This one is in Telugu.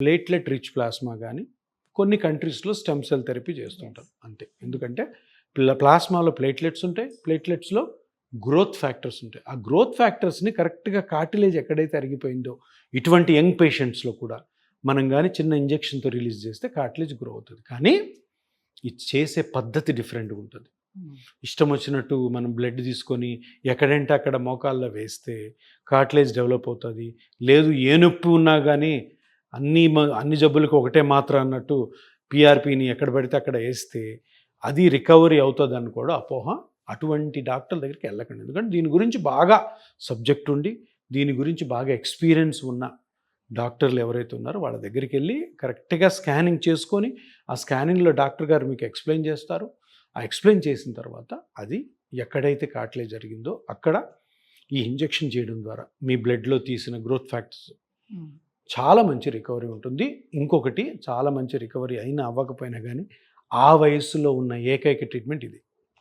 ప్లేట్లెట్ రిచ్ ప్లాస్మా కానీ కొన్ని కంట్రీస్లో స్టెమ్ సెల్ థెరపీ చేస్తుంటారు అంతే. ఎందుకంటే ప్లాస్మాలో ప్లేట్లెట్స్ ఉంటాయి, ప్లేట్లెట్స్లో గ్రోత్ ఫ్యాక్టర్స్ ఉంటాయి. ఆ గ్రోత్ ఫ్యాక్టర్స్ని కరెక్ట్గా కార్టిలేజ్ ఎక్కడైతే అరిగిపోయిందో ఇటువంటి యంగ్ పేషెంట్స్లో కూడా మనం కానీ చిన్న ఇంజెక్షన్తో రిలీజ్ చేస్తే కార్టిలేజ్ గ్రో అవుతుంది. కానీ ఇది చేసే పద్ధతి డిఫరెంట్గా ఉంటుంది. ఇష్టం వచ్చినట్టు మనం బ్లడ్ తీసుకొని ఎక్కడంటే అక్కడ మోకాల్లో వేస్తే కార్టిలేజ్ డెవలప్ అవుతుంది. లేదు ఏ నొప్పి ఉన్నా కానీ అన్ని జబ్బులకు ఒకటే మాత్ర అన్నట్టు పిఆర్పిని ఎక్కడ పడితే అక్కడ వేస్తే అది రికవరీ అవుతుంది అని కూడా అపోహ. అటువంటి డాక్టర్ల దగ్గరికి వెళ్ళకండి. ఎందుకంటే దీని గురించి బాగా సబ్జెక్ట్ ఉండి దీని గురించి బాగా ఎక్స్పీరియన్స్ ఉన్న డాక్టర్లు ఎవరైతే ఉన్నారో వాళ్ళ దగ్గరికి వెళ్ళి కరెక్ట్గా స్కానింగ్ చేసుకొని ఆ స్కానింగ్లో డాక్టర్ గారు మీకు ఎక్స్ప్లెయిన్ చేస్తారు. ఆ ఎక్స్ప్లెయిన్ చేసిన తర్వాత అది ఎక్కడైతే కార్టిలేజ్ జరిగిందో అక్కడ ఈ ఇంజెక్షన్ చేయడం ద్వారా మీ బ్లడ్లో తీసిన గ్రోత్ ఫ్యాక్టర్స్ చాలా మంచి రికవరీ ఉంటుంది. ఇంకొకటి చాలా మంచి రికవరీ అయినా అవ్వకపోయినా కానీ ఆ వయస్సులో ఉన్న ఏకైక ట్రీట్మెంట్ ఇది.